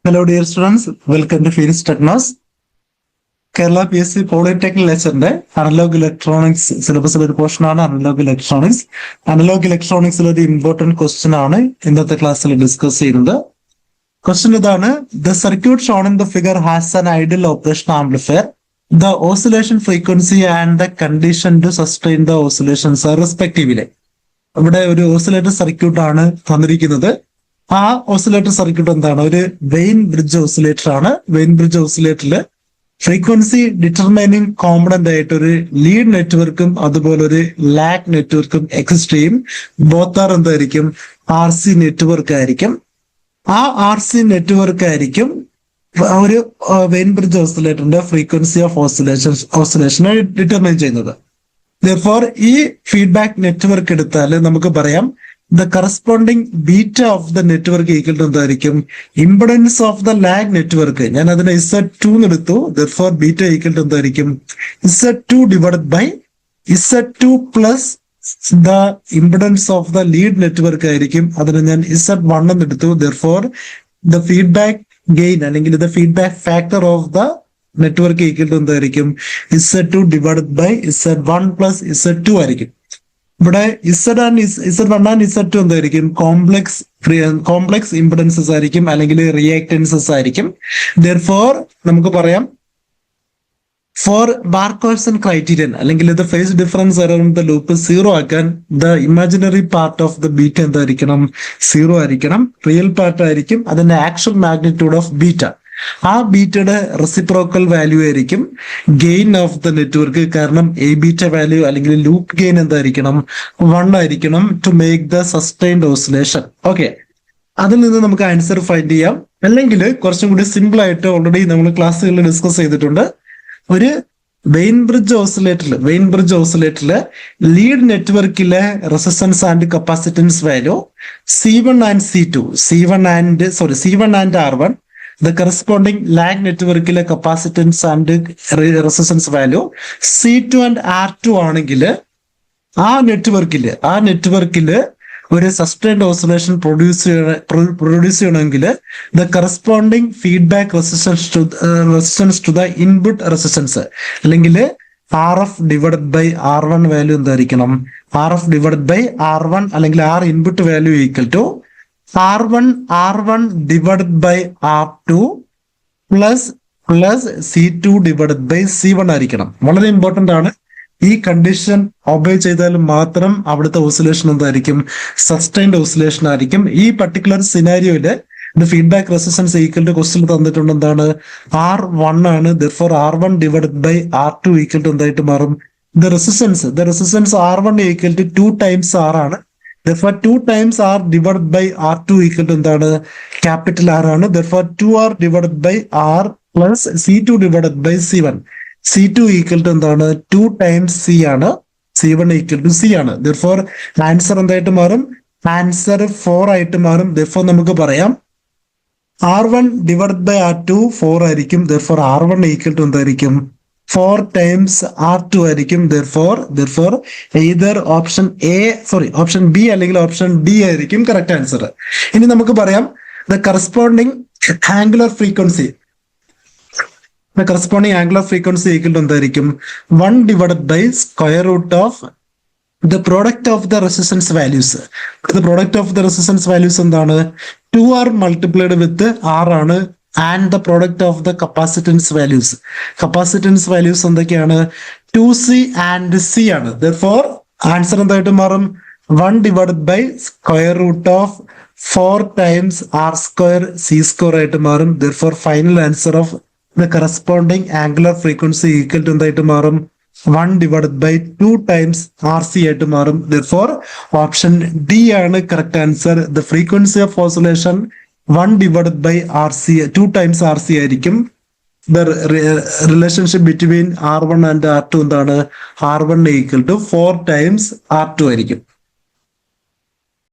Hello dear students, welcome to Phoenix Technos. Kerala PSC polytechnic ലെക്ചറിന്റെ analog electronics സിലബസിലെ ഒരു portion ആണ് അനലോഗ് ഇലക്ട്രോണിക്സ്. അനലോഗ് ഇലക്ട്രോണിക്സിലെ ഒരു ഇമ്പോർട്ടന്റ് ക്വസ്റ്റ്യൻ ആണ് ഇന്നത്തെ ക്ലാസ്സിൽ ഡിസ്കസ് ചെയ്യുന്നത്. ക്വസ്റ്റ്യൻ ഇതാണ്: the circuit shown in the figure has an ideal operation amplifier. The oscillation frequency and the condition to sustain the oscillations respectively. ഇവിടെ ഒരു ഓസിലേറ്റർ സർക്യൂട്ട് ആണ് തന്നിരിക്കുന്നത്. ആ ഓസിലേറ്റർ സർക്യൂട്ട് എന്താണ്? ഒരു വെയിൻ ബ്രിഡ്ജ് ഓസിലേറ്റർ ആണ്. വെയിൻ ബ്രിഡ്ജ് ഓസിലേറ്ററിൽ frequency determining component ആയിട്ട് ഒരു ലീഡ് നെറ്റ്വർക്കും അതുപോലെ ഒരു ലാഗ് നെറ്റ്വർക്കും എക്സിസ്റ്റ് ചെയ്യും. ബോത്ത് ആർ എന്തായിരിക്കും? RC നെറ്റ്വർക്ക് ആയിരിക്കും. ആ RC നെറ്റ്വർക്ക് ആയിരിക്കും ഒരു വെയിൻ ബ്രിഡ്ജ് ഓസിലേറ്ററിന്റെ ഫ്രീക്വൻസി ഓഫ് ഓസിലേഷനെ ഡിറ്റർമൈൻ ചെയ്യുന്നത്. Therefore, ഈ ഫീഡ്ബാക്ക് നെറ്റ്വർക്ക് എടുത്താൽ നമുക്ക് പറയാം the corresponding beta of the network equal to എന്തായിരിക്കും? Impedance of the lag network. ഞാൻ അതിനെ Z2 എടുത്തു. Therefore, ബീറ്റ ഈക്വൽ ടു എന്തായിരിക്കും? Z2 divided by Z2 plus the impedance of the lead network ആയിരിക്കും. അതിനെ ഞാൻ Z1 എന്ന് എടുത്തു. Therefore, the feedback gain അല്ലെങ്കിൽ the feedback factor of the network equal to എന്തായിരിക്കും? Z2 divided by Z1 plus Z2 ആയിരിക്കും. ഇവിടെ Z1 ആൻഡ് Z2 എന്തായിരിക്കും? കോംപ്ലക്സ് ഇംപെഡൻസസ് ആയിരിക്കും അല്ലെങ്കിൽ റിയാക്ടൻസസ് ആയിരിക്കും. Therefore, നമുക്ക് പറയാം ഫോർ ബാർക്കോഴ്സൺ ക്രൈറ്റീരിയൻ അല്ലെങ്കിൽ ഇത് phase difference around the loop 0 ആക്കാൻ the imaginary part of the beta എന്തായിരിക്കണം? 0 ആയിരിക്കണം. റിയൽ പാർട്ട് ആയിരിക്കും അതിന്റെ ആക്ച്വൽ മാഗ്നിറ്റ്യൂഡ് ഓഫ് ബീറ്റ. ആ ബീറ്റയുടെ റെസിപ്രോക്കൽ വാല്യൂ ആയിരിക്കും ഗെയിൻ ഓഫ് ദ നെറ്റ്വർക്ക്. കാരണം എ ബീറ്റ വാല്യൂ അല്ലെങ്കിൽ ലൂപ്പ് ഗെയിൻ എന്തായിരിക്കണം? 1 ആയിരിക്കണം to make the sustained oscillation. Okay, അതിൽ നിന്ന് നമുക്ക് ആൻസർ ഫൈൻഡ് ചെയ്യാം. അല്ലെങ്കിൽ കുറച്ചും കൂടി സിമ്പിൾ ആയിട്ട് ഓൾറെഡി നമ്മൾ ക്ലാസ്സുകളിൽ ഡിസ്കസ് ചെയ്തിട്ടുണ്ട്. ഒരു വെയിൻ ബ്രിഡ്ജ് ഓസിലേറ്ററിലെ ലീഡ് നെറ്റ്വർക്കിലെ resistance and capacitance value C1 and R1. The corresponding lag നെറ്റ്വർക്കിലെ capacitance and resistance value C2 and R2 ആണെങ്കിൽ ആ നെറ്റ്വർക്കില് ഒരു സസ്റ്റൈൻഡ് ഓസിലേഷൻ പ്രൊഡ്യൂസ് ചെയ്യണമെങ്കിൽ the corresponding feedback resistance to the input resistance അല്ലെങ്കിൽ RF divided by R1 വാല്യൂ എന്തായിരിക്കണം? RF divided by R1 അല്ലെങ്കിൽ R input value equal to R1 divided by R2 plus C2 divided by C1 ആയിരിക്കണം. വളരെ important ആണ്. ഈ condition obey ചെയ്താൽ മാത്രം അവിടുത്തെ ഓസിലേഷൻ എന്തായിരിക്കും? സസ്റ്റൈൻഡ് ഓസിലേഷൻ ആയിരിക്കും. ഈ പർട്ടിക്കുലർ സിനാരിയോയില് feedback resistance equal to question തന്നിട്ടുണ്ട് എന്താണ്? R1 ആണ്. Therefore, R1 divided by R2 equal to എന്തായിട്ട് മാറും? The resistance R1 equal to 2 times R ആണ്. Therefore, 2 times R divided by R2 equal to എന്താണ്? ക്യാപിറ്റൽ R ആണ്. Therefore, 2R divided by R plus C2 divided by C1. C2 equal to എന്താണ്? 2 times C ആണ്. C1 equal to C ആണ്. Therefore, answer എന്തായിട്ട് മാറും? Answer 4 ആയിട്ട് മാറും. Therefore, നമുക്ക് പറയാം R1 divided by R2 4 ആയിരിക്കും. Therefore, R1 equal to എന്തായിരിക്കും? 4 times R2 ആയിരിക്കും. Therefore, either ഓപ്ഷൻ B അല്ലെങ്കിൽ ഓപ്ഷൻ D ആയിരിക്കും കറക്റ്റ് ആൻസർ. ഇനി നമുക്ക് പറയാം the corresponding angular frequency equal to എന്തായിരിക്കും? 1 divided by square root of the product of the resistance values. The product of the resistance values എന്താണ്? 2R multiplied with R ആണ്. And the product of the capacitance values എന്തൊക്കെയാണ്? 2C and C ആണ്. Therefore, answer എന്തായിട്ട് മാറും? 1 divided by square root of 4 times R square C square ആയിട്ട് മാറും. Therefore, final answer of the corresponding angular frequency equal to എന്തായിട്ട് മാറും? 1 divided by 2 times RC ആയിട്ട് മാറും. Therefore, ഓപ്ഷൻ D ആണ് correct answer. The frequency of oscillation 1 divided by RC 2 times RC ആയിരിക്കും. The relationship between R1 and R2 എന്താണ്? R1 equal to 4 times R2 ആയിരിക്കും.